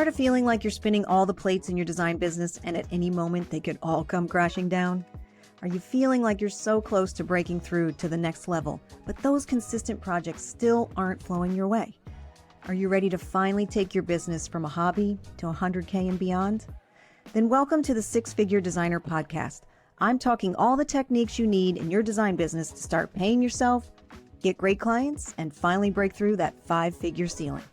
Tired of feeling like you're spinning all the plates in your design business and at any moment they could all come crashing down? Are you feeling like you're so close to breaking through to the next level, but those consistent projects still aren't flowing your way? Are you ready to finally take your business from a hobby to 100K and beyond? Then welcome to the SixFigure Designer Podcast. I'm talking all the techniques you need in your design business to start paying yourself, get great clients, and finally break through that 5-figure ceiling.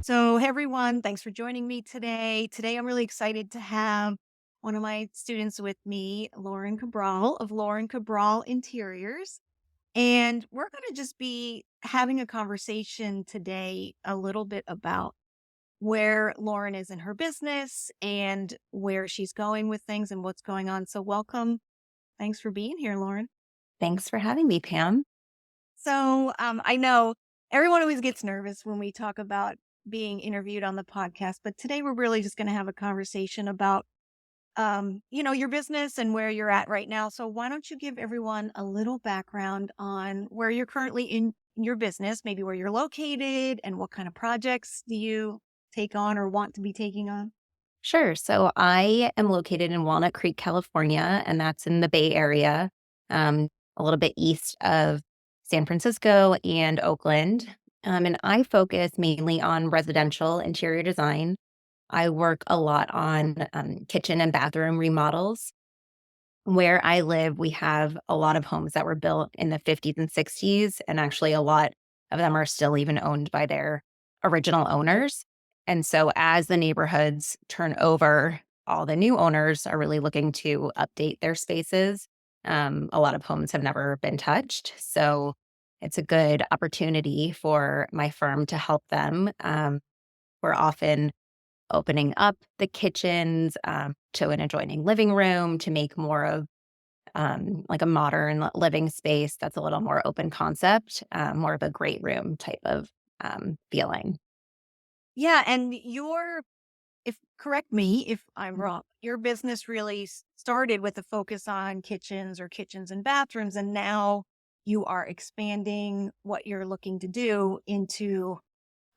So, hey everyone, thanks for joining me today. Today, I'm really excited to have one of my students with me, Lauren Cabral of Lauren Cabral Interiors. And we're going to just be having a conversation today a little bit about where Lauren is in her business and where she's going with things and what's going on. So, welcome. Thanks for being here, Lauren. Thanks for having me, Pam. So, I know everyone always gets nervous when we talk about being interviewed on the podcast, but today we're really just going to have a conversation about, your business and where you're at right now. So why don't you give everyone a little background on where you're currently in your business, maybe where you're located and what kind of projects do you take on or want to be taking on? Sure. So I am located in Walnut Creek, California, and that's in the Bay Area, a little bit east of San Francisco and Oakland. And I focus mainly on residential interior design. I work a lot on kitchen and bathroom remodels. Where I live, we have a lot of homes that were built in the 50s and 60s, and actually a lot of them are still even owned by their original owners. And so as the neighborhoods turn over, all the new owners are really looking to update their spaces. A lot of homes have never been touched. So it's a good opportunity for my firm to help them. We're often opening up the kitchens to an adjoining living room to make more of like a modern living space that's a little more open concept, more of a great room type of feeling. Yeah, and correct me if I'm Mm. wrong, your business really started with a focus on kitchens and bathrooms, and now you are expanding what you're looking to do into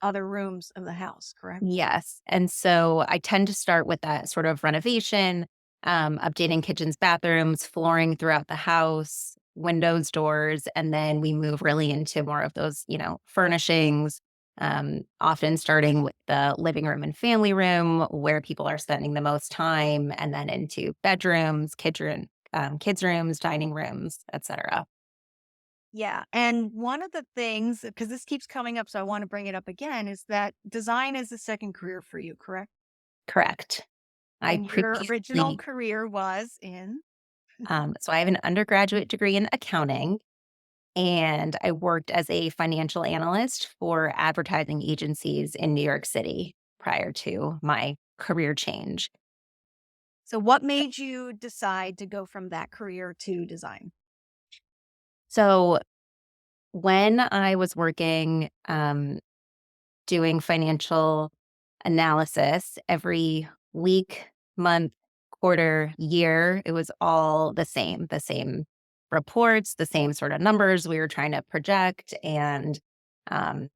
other rooms of the house, correct? Yes. And so I tend to start with that sort of renovation, updating kitchens, bathrooms, flooring throughout the house, windows, doors, and then we move really into more of those, furnishings, often starting with the living room and family room where people are spending the most time, and then into bedrooms, kids' rooms, dining rooms, etc. Yeah. And one of the things, because this keeps coming up, so I want to bring it up again, is that design is the second career for you, correct? Correct. I And your original previously, career was in? so I have an undergraduate degree in accounting. And I worked as a financial analyst for advertising agencies in New York City prior to my career change. So what made you decide to go from that career to design? So when I was working doing financial analysis every week, month, quarter, year, it was all the same reports, the same sort of numbers we were trying to project um,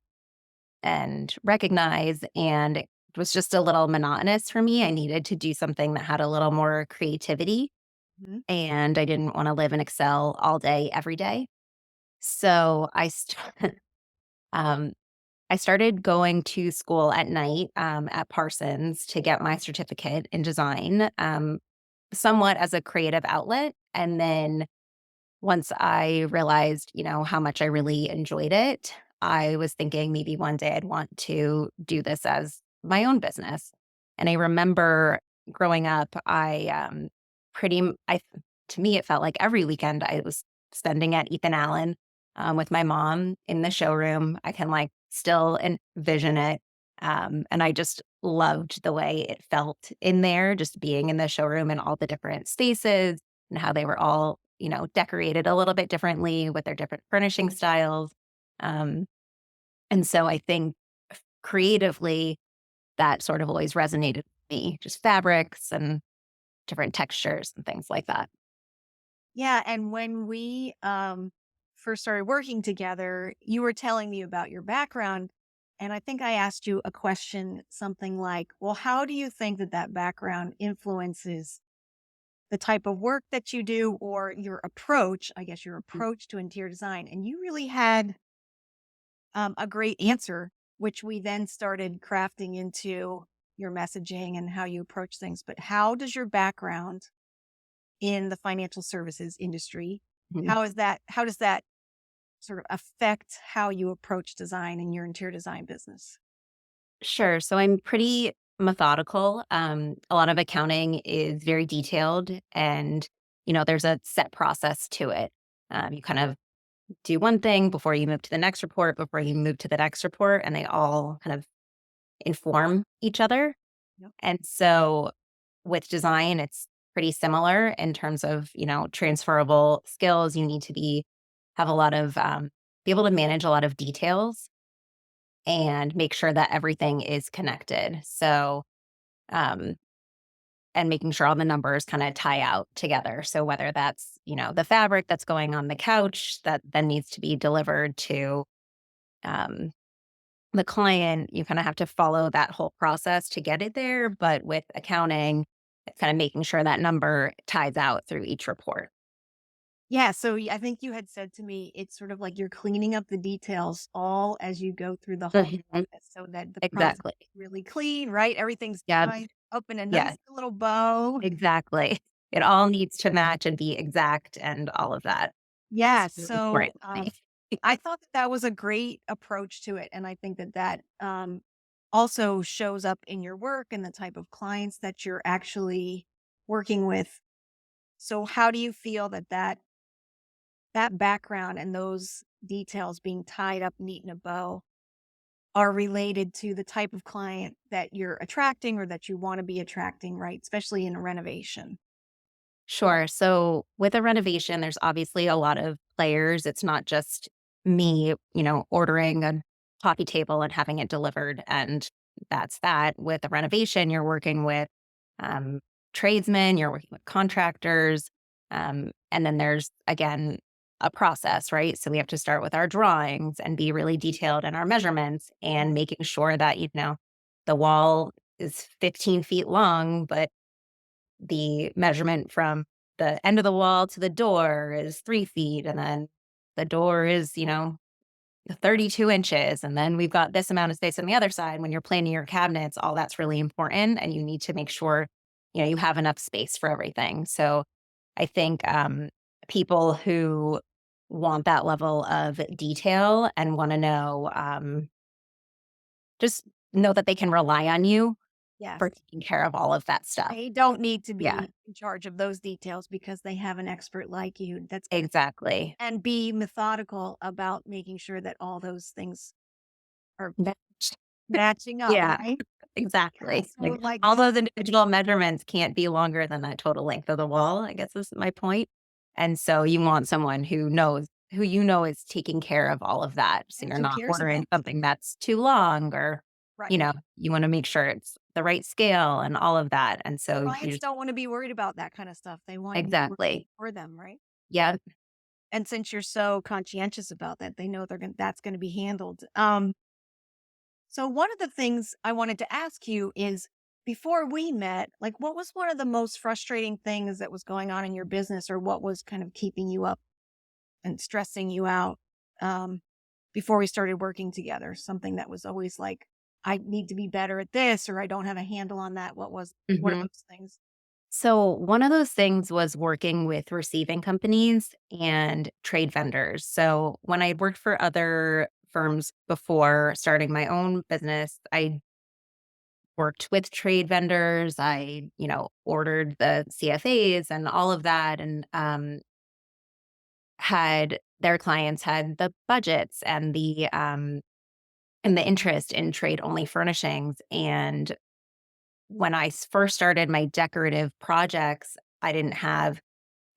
and recognize. And it was just a little monotonous for me. I needed to do something that had a little more creativity, Mhm. and I didn't want to live in Excel all day, every day. So um, I started going to school at night at Parsons to get my certificate in design, somewhat as a creative outlet. And then once I realized, how much I really enjoyed it, I was thinking maybe one day I'd want to do this as my own business. And I remember growing up, pretty, m- I, to me, it felt like every weekend I was spending at Ethan Allen with my mom in the showroom. I can still envision it. And I just loved the way it felt in there, just being in the showroom and all the different spaces and how they were all, decorated a little bit differently with their different furnishing styles. Um, and so I think creatively, that sort of always resonated with me, just fabrics and different textures and things like that. Yeah, and when we first started working together, you were telling me about your background. And I think I asked you a question, something like, well, how do you think that that background influences the type of work that you do or your approach, I guess your approach to interior design? And you really had a great answer, which we then started crafting into your messaging and how you approach things. But how does your background in the financial services industry, Mhm. how does that sort of affect how you approach design in your interior design business? Sure. So I'm pretty methodical. A lot of accounting is very detailed and, there's a set process to it. You kind of do one thing before you move to the next report, before you move to the next report, and they all kind of inform each other. Yep. And so with design, it's pretty similar in terms of, transferable skills. You need to have a lot of, be able to manage a lot of details and make sure that everything is connected. So, um, and making sure all the numbers kind of tie out together. So whether that's, the fabric that's going on the couch that then needs to be delivered to um, the client, you kind of have to follow that whole process to get it there. But with accounting, it's kind of making sure that number ties out through each report. Yeah. So I think you had said to me, it's sort of like you're cleaning up the details all as you go through the whole Mhm. process so that the process Exactly. is really clean, right? Everything's Yeah. tied up in a nice Yeah. little bow. Exactly. It all needs to match and be exact and all of that. Yeah. It's really So important to me. I thought that that was a great approach to it. And I think that also shows up in your work and the type of clients that you're actually working with. So how do you feel that that background and those details being tied up neat in a bow are related to the type of client that you're attracting or that you want to be attracting, right? Especially in a renovation. Sure. So with a renovation, there's obviously a lot of players. It's not just me, ordering a coffee table and having it delivered. And that's that. With a renovation, you're working with um, tradesmen, you're working with contractors. And then there's, again, a process, right? So we have to start with our drawings and be really detailed in our measurements and making sure that, the wall is 15 feet long, but the measurement from the end of the wall to the door is 3 feet, and then the door is, 32 inches, and then we've got this amount of space on the other side. When you're planning your cabinets, all that's really important, and you need to make sure, you have enough space for everything. So I think, people who want that level of detail and wanna know, just know that they can rely on you Yes. for taking care of all of that stuff. They don't need to Yeah, be in charge of those details because they have an expert like you that's going to exactly. and be methodical about making sure that all those things are Matched. matching up, Yeah, right? Yeah, exactly. so like All those individual measurements can't be longer than that total length of the wall, I guess is my point. And so you want someone who is taking care of all of that. So and you're who not cares about ordering something that's too long or, right. you wanna make sure it's the right scale and all of that. And so you Clients just don't want to be worried about that kind of stuff. They want you to work exactly. for them, right? Yeah. And since you're so conscientious about that, they know that's going to be handled. So one of the things I wanted to ask you is before we met, like what was one of the most frustrating things that was going on in your business or what was kind of keeping you up and stressing you out um, before we started working together? Something that was always like, I need to be better at this or I don't have a handle on that. What are Mhm. those things? So, one of those things was working with receiving companies and trade vendors. So, when I had worked for other firms before starting my own business, I worked with trade vendors. I, ordered the CFAs and all of that, and had their clients had the budgets and the interest in trade only furnishings. And when I first started my decorative projects, I didn't have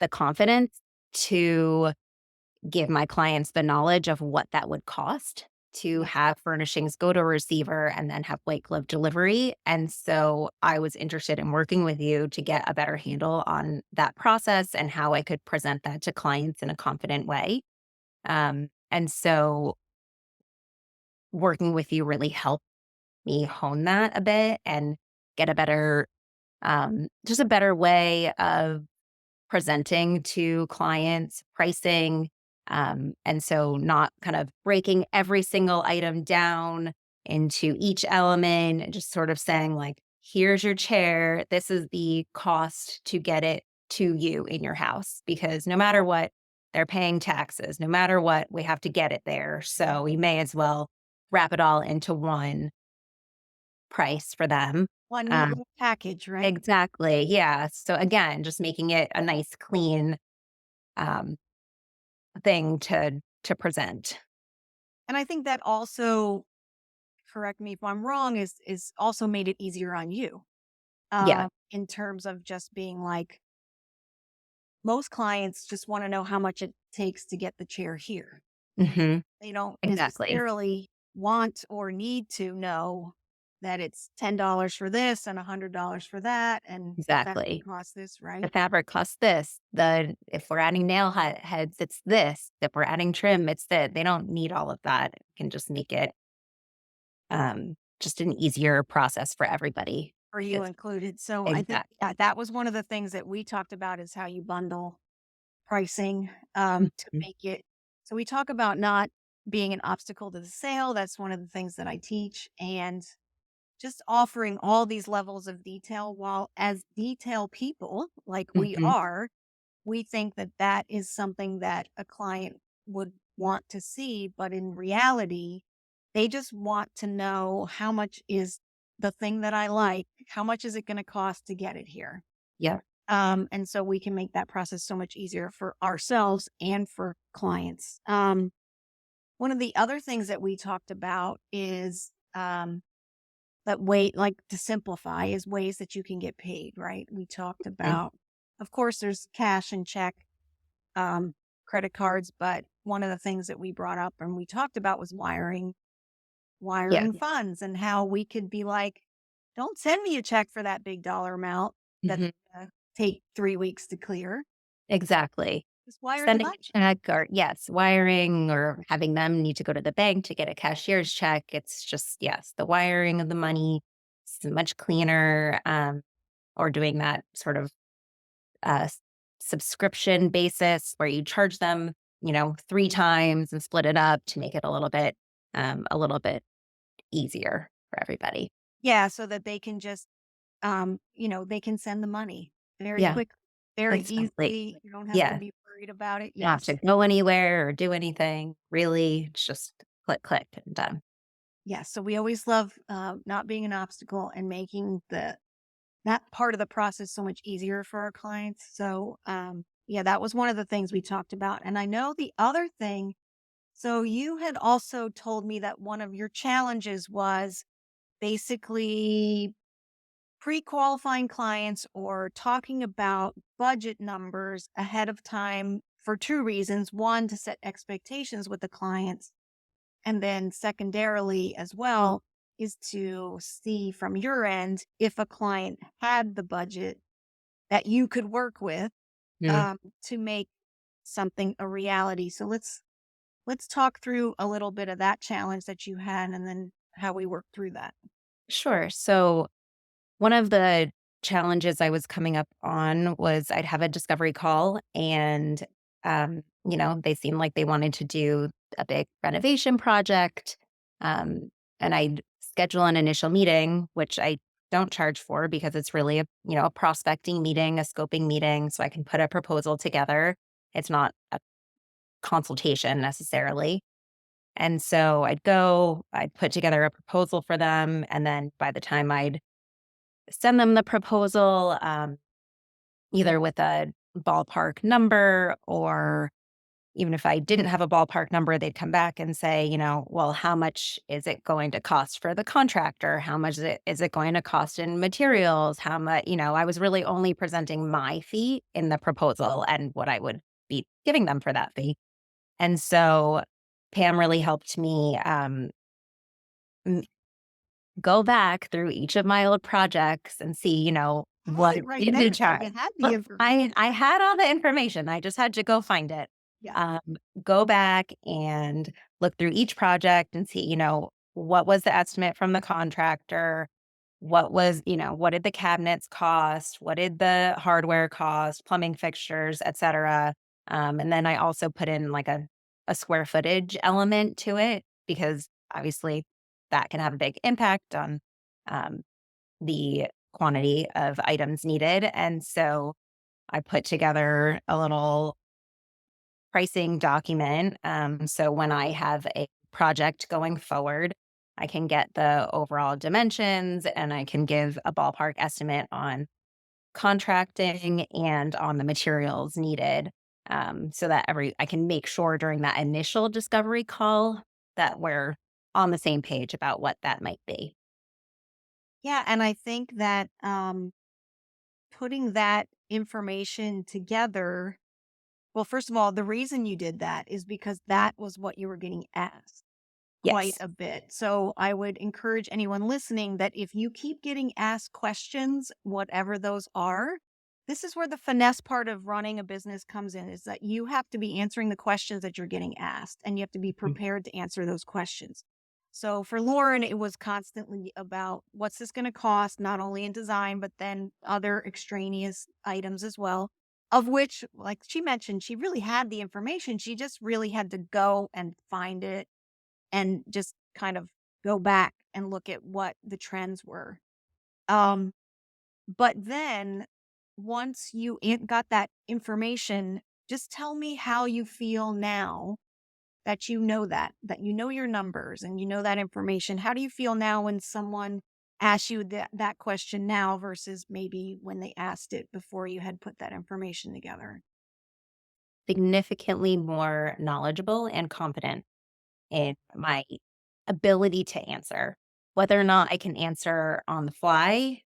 the confidence to give my clients the knowledge of what that would cost to Yeah. have furnishings go to a receiver and then have white glove delivery. And so I was interested in working with you to get a better handle on that process and how I could present that to clients in a confident way. And so working with you really helped me hone that a bit and get a better, just a better way of presenting to clients, pricing. And so not kind of breaking every single item down into each element and just sort of saying, like, here's your chair. This is the cost to get it to you in your house. Because no matter what, they're paying taxes. No matter what, we have to get it there. So we may as well wrap it all into one price for them. One neat Um, little package, right? exactly. Yeah. So again, just making it a nice, clean um, thing to present. And I think that also, correct me if I'm wrong, is also made it easier on you, Yeah. in terms of just being like, most clients just want to know how much it takes to get the chair here. Hmm. They don't Exactly. necessarily want or need to know that it's $10 for this and $100 for that, and the fabric Exactly. costs this, The right? fabric costs this. The if we're adding heads, it's this. If we're adding trim, it's that. They don't need all of that. It can just make it just an easier process for everybody. For you Because included. So I think, exactly. yeah, that was one of the things that we talked about, is how you bundle pricing, to Mhm. make it. So we talk about not being an obstacle to the sale. That's one of the things that I teach. And just offering all these levels of detail, while as detail people like we Mhm. are, we think that that is something that a client would want to see. But in reality, they just want to know, how much is the thing that I like? How much is it going to cost to get it here? Yeah. And so we can make that process so much easier for ourselves and for clients. One of the other things that we talked about is, that way, like, to simplify, is ways that you can get paid, right? We talked Mhm. about, of course, there's cash and check, um, credit cards, but one of the things that we brought up and we talked about was Yeah. wiring funds, and how we could be like, don't send me a check for that big dollar amount that's Mhm. gonna take 3 weeks to clear. Exactly. Just wire the Sending money. a check or yes, wiring or having them need to go to the bank to get a cashier's check. It's just, yes, the wiring of the money is much cleaner, or doing that sort of subscription basis where you charge them, 3 times and split it up to make it a little bit easier for everybody. Yeah, so that they can just, they can send the money very Yeah, quick, very exactly. easily. You don't have to Yeah, be worried about it. not have to Yes. go anywhere or do anything. Really, it's just click, click, and done. Yes. So we always love, not being an obstacle and making that part of the process so much easier for our clients. So, yeah, that was one of the things we talked about. And I know the other thing, so you had also told me that one of your challenges was basically pre-qualifying clients or talking about budget numbers ahead of time, for two reasons. One, to set expectations with the clients. And then secondarily as well, is to see from your end if a client had the budget that you could work with, Mm. to make something a reality. So let's talk through a little bit of that challenge that you had, and then how we work through that. Sure. So one of the challenges I was coming up on was I'd have a discovery call and, they seemed like they wanted to do a big renovation project. Um, and I'd schedule an initial meeting, which I don't charge for because it's really a prospecting meeting, a scoping meeting. So I can put a proposal together. It's not a consultation necessarily. And so I'd put together a proposal for them. And then by the time I'd send them the proposal, either with a ballpark number, or even if I didn't have a ballpark number, they'd come back and say, well, how much is it going to cost for the contractor? How much is it going to cost in materials? How much, I was really only presenting my fee in the proposal and what I would be giving them for that fee. And so Pam really helped me go back through each of my old projects and see, I have what it right it there. did So charge. you had the But information. I had all the information. I just had to go find it. Yeah. um, go back and look through each project and see, what was the estimate from the contractor? What did the cabinets cost? What did the hardware cost, plumbing fixtures, et cetera? And then I also put in like a square footage element to it because obviously that can have a big impact on um, the quantity of items needed. And so I put together a little pricing document. So when I have a project going forward, I can get the overall dimensions and I can give a ballpark estimate on contracting and on the materials needed. So that I can make sure during that initial discovery call that we're on the same page about what that might be. Yeah, and I think that putting that information together, well, first of all, the reason you did that is because that was what you were getting asked quite Yes. a bit. So I would encourage anyone listening that if you keep getting asked questions, whatever those are, this is where the finesse part of running a business comes in, is that you have to be answering the questions that you're getting asked and you have to be Mm. prepared to answer those questions. So for Lauren, it was constantly about what's this going to cost, not only in design, but then other extraneous items as well, of which, like she mentioned, she really had the information. She just really had to go and find it and just kind of go back and look at what the trends were. Um, but then once you got that information, just tell me how you feel now that that you know your numbers and you know that information. How do you feel now when someone asks you that question now versus maybe when they asked it before you had put that information together? Significantly more knowledgeable and confident in my ability to answer. Whether or not I can answer on the fly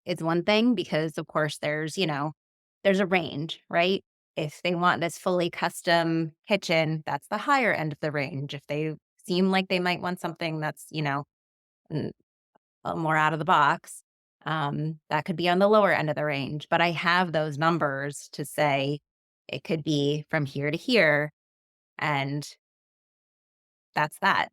is one thing because, of course, there's a range, right? If they want this fully custom kitchen, that's the higher end of the range. If they seem like they might want something that's, n- more out of the box, that could be on the lower end of the range. But I have those numbers to say it could be from here to here, and that's that,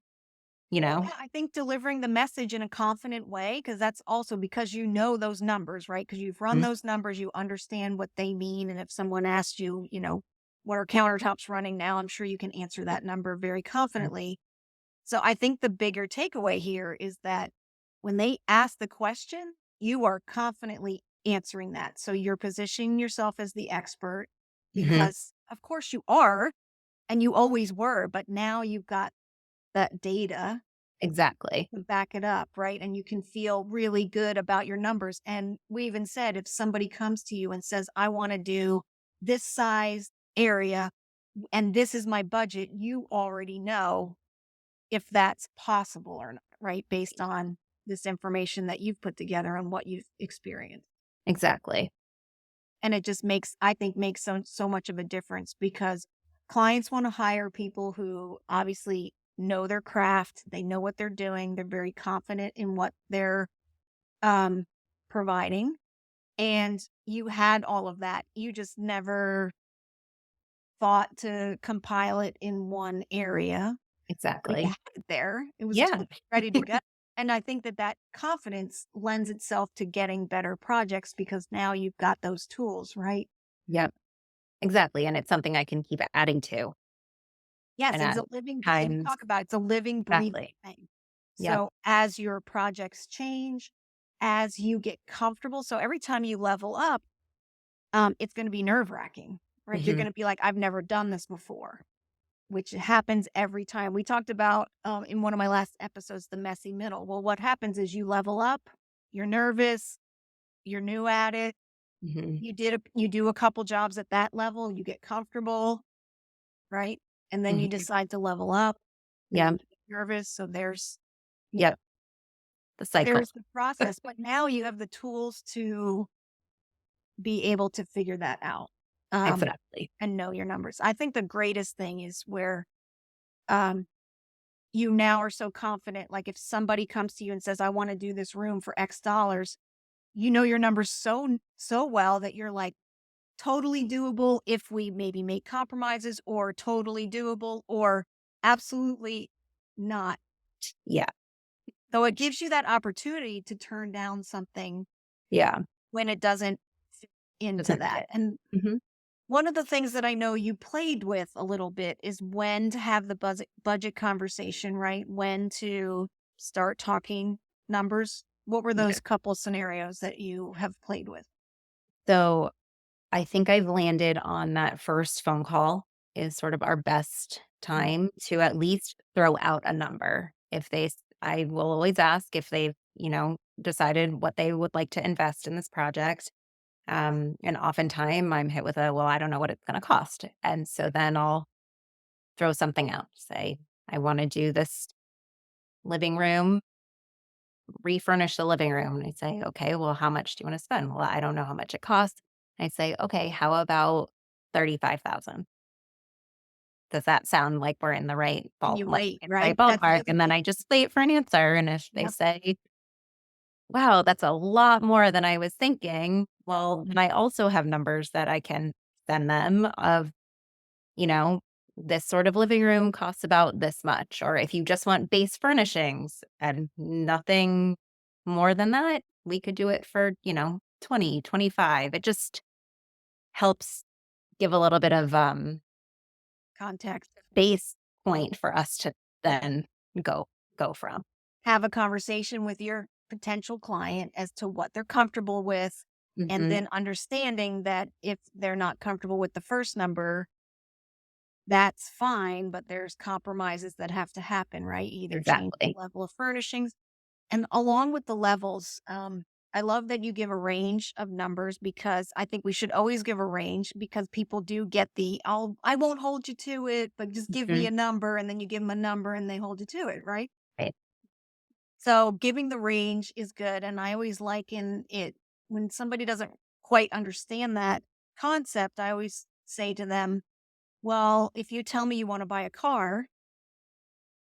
you know? Yeah, I think delivering the message in a confident way, because that's also because you know those numbers, right? Because you've run Mhm, those numbers, you understand what they mean. And if someone asks you, what are countertops running now? I'm sure you can answer that number very mhm, confidently. So I think the bigger takeaway here is that when they ask the question, you are confidently answering that. So you're positioning yourself as the expert mhm. because, of course, you are and you always were, but now you've got that data Exactly. to back it up, right? And you can feel really good about your numbers. And we even said if somebody comes to you and says, I want to do this size area and this is my budget, you already know if that's possible or not, right? Based on this information that you've put together and what you've experienced. Exactly. And it just I think makes so much of a difference because clients want to hire people who obviously know their craft, they know what they're doing, they're very confident in what they're um, providing. And you had all of that. You just never thought to compile it in one area, but you Exactly. had it there. It was Yeah. just ready to go. And I think that confidence lends itself to getting better projects because now you've got those tools, right? Yep. Exactly, and it's something I can keep adding to, Yes, and it's at a living, like we times talk about, it's a living, breathing exactly. thing. Yep. So as your projects change, as you get comfortable, so every time you level up, it's going to be nerve wracking, right? You're Mhm. going to be like, I've never done this before, which happens every time. We talked about in one of my last episodes, the messy middle. Well, what happens is you level up, you're nervous, you're new at it. Mhm. You do a couple jobs at that level, you get comfortable, right? And then you Mhm. decide to level up and then Yep. you get nervous. So you know, Yep. The cycle. there's the process, but now you have the tools to be able to figure that out, um, Exactly. and know your numbers. I think the greatest thing is where, um, you now are so confident, like if somebody comes to you and says, I want to do this room for X dollars, you know your numbers so well that you're like totally doable if we maybe make compromises, or totally doable or absolutely not. Yeah. So it gives you that opportunity to turn down something Yeah. when it doesn't fit into Doesn't that. fit. And Mhm. one of the things that I know you played with a little bit is when to have the budget conversation, right? When to start talking numbers. What were Yeah. those couple scenarios that you have played with? So I think I've landed on that first phone call is sort of our best Mm. time to at least throw out a number. I will always ask if they've, decided what they would like to invest in this project. And oftentimes I'm hit with well, I don't know what it's going to cost. And so then I'll throw something out, say, I want to do this living room, refurnish the living room. And I say, okay, well, how much do you want to spend? Well, I don't know how much it costs. I say, okay, how about 35,000? Does that sound like we're in the right And you wait, in the right right? That's the ballpark? other And then thing. I just wait for an answer. And if they Yep. say, wow, that's a lot more than I was thinking, well, then I also have numbers that I can send them of, you know, this sort of living room costs about this much. Or if you just want base furnishings and nothing more than that, we could do it for, 20, 25. It just helps give a little bit of Context. base point for us to then go go from. Have a conversation with your potential client as to what they're comfortable with, and Mhm. then understanding that if they're not comfortable with the first number, that's fine, but there's compromises that have to happen, right? Either change the Exactly. level of furnishings. And along with the levels, I love that you give a range of numbers, because I think we should always give a range, because people do get I won't hold you to it, but just give me Mhm. a number. And then you give them a number and they hold you to it, right? Right. So giving the range is good. And I always liken it, when somebody doesn't quite understand that concept, I always say to them, well, if you tell me you want to buy a car,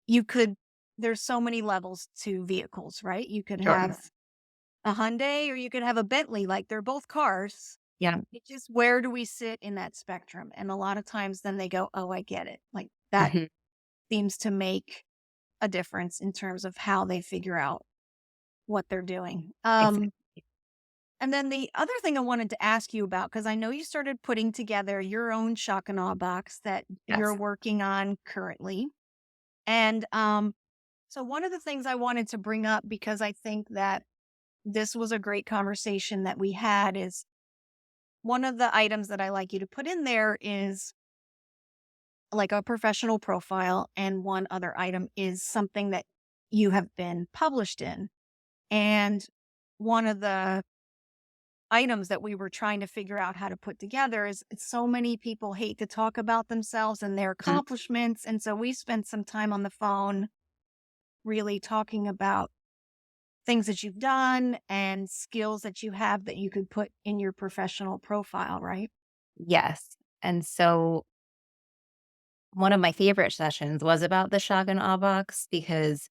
you could, there's so many levels to vehicles, right? You could Sure. have a Hyundai or you could have a Bentley, like they're both cars. Yeah. It's just, where do we sit in that spectrum? And a lot of times then they go, oh, I get it. Like that Mhm. seems to make a difference in terms of how they figure out what they're doing. Exactly. And then the other thing I wanted to ask you about, because I know you started putting together your own shock and awe box that you're Yes. working on currently. And so one of the things I wanted to bring up, because I think that this was a great conversation that we had, is one of the items that I like you to put in there is like a professional profile. And one other item is something that you have been published in. And one of the items that we were trying to figure out how to put together is, so many people hate to talk about themselves and their Mhm. accomplishments. And so we spent some time on the phone really talking about things that you've done and skills that you have that you could put in your professional profile, right? Yes. And so one of my favorite sessions was about the shock and awe box because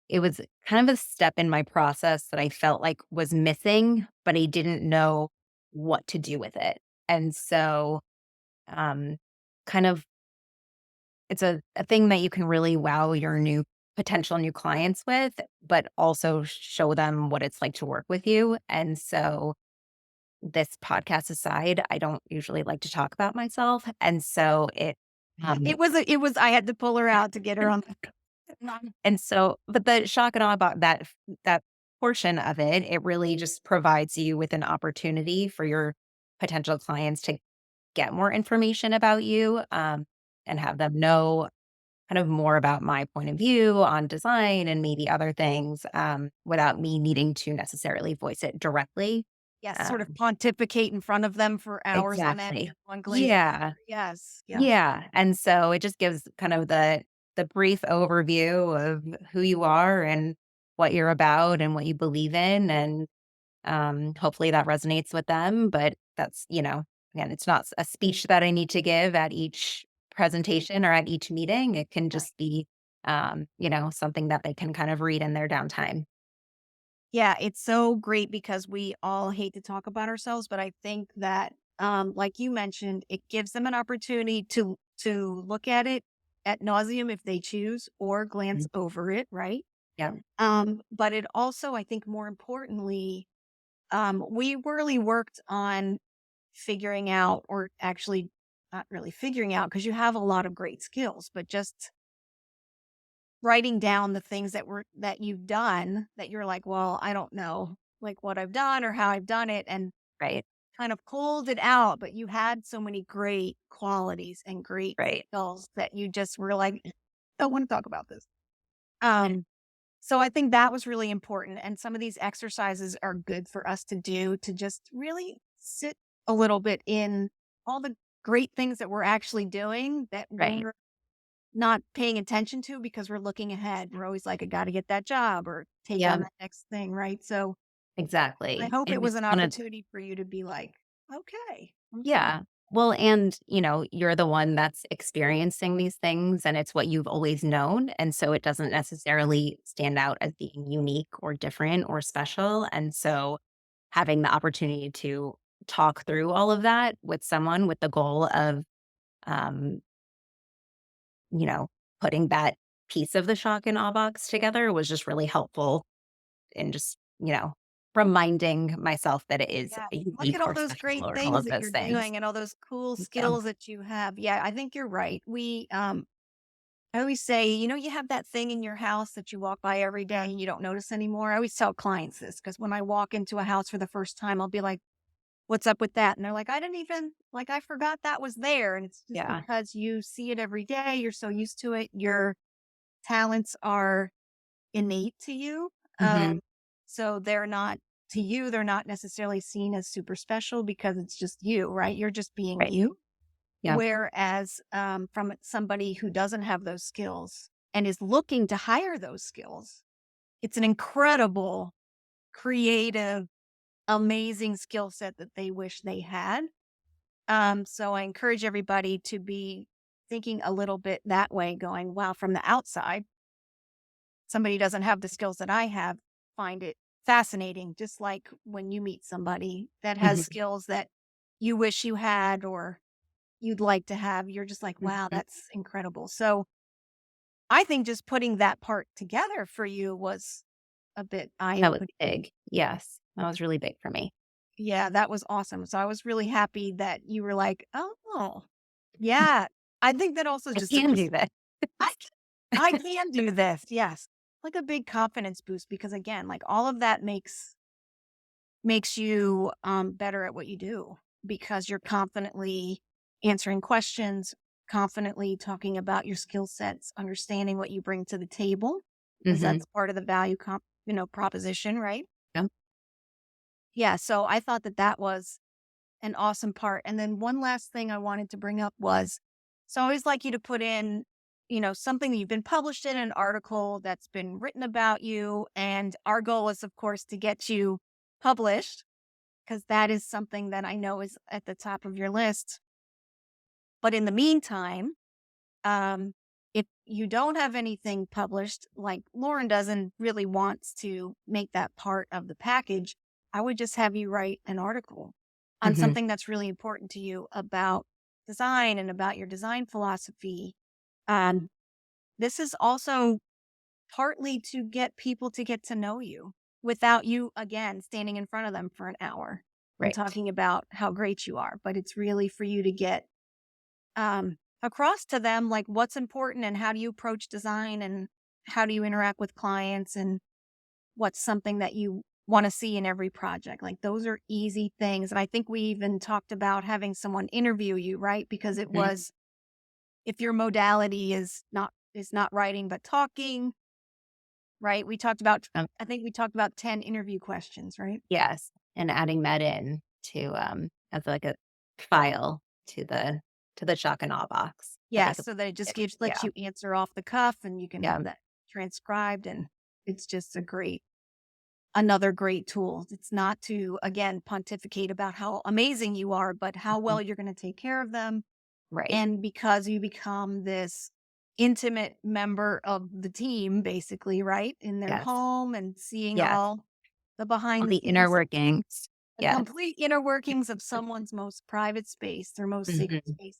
it was kind of a step in my process that I felt like was missing, but I didn't know what to do with it. And so, um, kind of, it's a thing that you can really wow your potential new clients with, but also show them what it's like to work with you. And so, this podcast aside, I don't usually like to talk about myself. And so um, I had to pull her out to get her on. And so but the shock and awe about that portion of it, it really just provides you with an opportunity for your potential clients to get more information about you, and have them know kind of more about my point of view on design and maybe other things, without me needing to necessarily voice it directly. Yes, sort of Um pontificate in front of them for hours on end, Exactly. one glaze of Yeah. water. Yes, yes. Yeah, and so it just gives kind of the brief overview of who you are and what you're about and what you believe in, and, hopefully that resonates with them, but that's, again, it's not a speech that I need to give at each presentation or at each meeting. It can Right. just be, something that they can kind of read in their downtime. Yeah, it's so great because we all hate to talk about ourselves, but I think that like you mentioned, it gives them an opportunity to look at it at nauseum if they choose, or glance Mhm. over it, right? Yeah. But it also, I think more importantly, we really worked on figuring out, or actually not really figuring out, because you have a lot of great skills, but just writing down the things that you've done that you're like, well, I don't know like what I've done or how I've done it, and Right. kind of pulled it out. But you had so many great qualities and great Right. skills that you just were like, don't want to talk about this. Um, so I think that was really important. And some of these exercises are good for us to do, to just really sit a little bit in all the great things that we're actually doing that Right. we're not paying attention to because we're looking ahead. We're always like, I got to get that job or take on Yeah. that next thing. Right. So I Exactly. hope it And we was just an want to. opportunity for you to be like, okay, I'm doing Yeah. Well, and, you're the one that's experiencing these things and it's what you've always known. And so it doesn't necessarily stand out as being unique or different or special. And so having the opportunity to talk through all of that with someone with the goal of, um, you know, putting that piece of the shock and awe box together was just really helpful in just, reminding myself that it is Yeah. Look at unique all or those special great or all things of that those you're things. doing and all those cool Yeah. skills that you have. Yeah, I think you're right. I always say, you have that thing in your house that you walk by every day and you don't notice anymore. I always tell clients this because when I walk into a house for the first time, I'll be like, what's up with that? And they're like, I didn't even, like, I forgot that was there. And it's just Yeah. because you see it every day. You're so used to it. Your talents are innate to you. Mhm. So to you, they're not necessarily seen as super special because it's just you, right? You're just being Right. you. Yeah. Whereas from somebody who doesn't have those skills and is looking to hire those skills, it's an incredible, creative, amazing skill set that they wish they had. So I encourage everybody to be thinking a little bit that way, going, wow, from the outside, somebody doesn't have the skills that I have, find it fascinating. Just like when you meet somebody that has Mhm. skills that you wish you had or you'd like to have, you're just like, wow, Mhm. that's incredible. So I think just putting that part together for you was a bit eye That was opening. big. Yes. That was really big for me. Yeah, that was awesome. So I was really happy that you were like, oh, yeah. I think that also I just can do that. I can, I can do this. Yes. Like a big confidence boost because again, like all of that makes you better at what you do because you're confidently answering questions, confidently talking about your skill sets, understanding what you bring to the table, because Mhm. that's part of the proposition, right? Yep. Yeah. So I thought that that was an awesome part. And then one last thing I wanted to bring up was, so I always like you to put in, something that you've been published in an article that's been written about you. And our goal is, of course, to get you published because that is something that I know is at the top of your list. But in the meantime, um, if you don't have anything published, like Lauren doesn't really wants to make that part of the package, I would just have you write an article on Mhm. something that's really important to you about design and about your design philosophy. Um, this is also partly to get people to get to know you without you, again, standing in front of them for an hour and Right. talking about how great you are. But it's really for you to get across to them, like what's important and how do you approach design and how do you interact with clients and what's something that you want to see in every project. Like those are easy things. And I think we even talked about having someone interview you, right? Because it Mhm. was, if your modality is not writing but talking, right? Um, I think we talked about 10 interview questions, right? yes. And adding that in to, as like a file to the shock and awe box that Yeah, they could so that it just it. lets Yeah. you answer off the cuff and you can Yeah. have that transcribed, and it's just another great tool. It's not to, again, pontificate about how amazing you are, but how Mhm. well you're going to take care of them. Right. And because you become this intimate member of the team, basically, right? In their Yes. home and seeing Yes. all the behind All the the inner scenes. workings. the Yes. complete inner workings of someone's most private space, their most secret Mhm. space.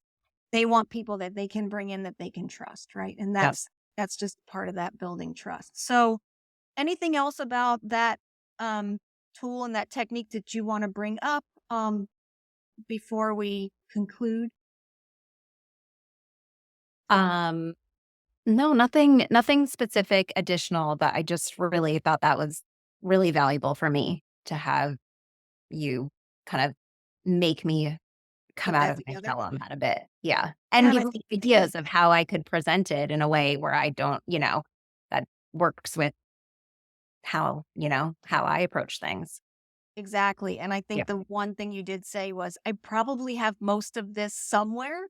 They want people that they can bring in that they can trust, right? And Yep. that's just part of that building trust. So, anything else about that um, tool and that technique that you want to bring up before we conclude? Um, no, nothing specific additional, but I just really thought that was really valuable for me to have you kind of make me come Put out that of my together. shell on that a bit. Yeah. Yeah, And and I give think me ideas of how I could present it in a way where I don't, that works with how I approach things. exactly. And I Yeah. think the one thing you did say was, I probably have most of this somewhere,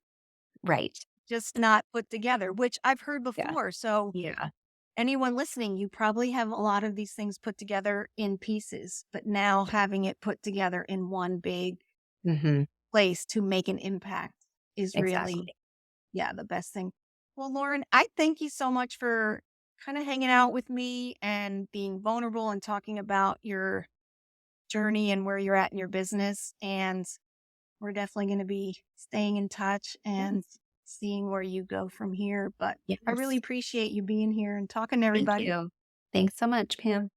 Right. just not put together, which I've heard Yeah. before. So, Yeah. anyone listening, you probably have a lot of these things put together in pieces, but now having it put together in one big Hmm. place to make an impact is really, Exactly. yeah, the best thing. Well, Lauren, I thank you so much for kind of hanging out with me and being vulnerable and talking about your journey and where you're at in your business. And we're definitely going to be staying in touch and seeing where you go from here. But I really Yes. appreciate you being here and talking to Thank everybody. you. Thanks so much, Pam.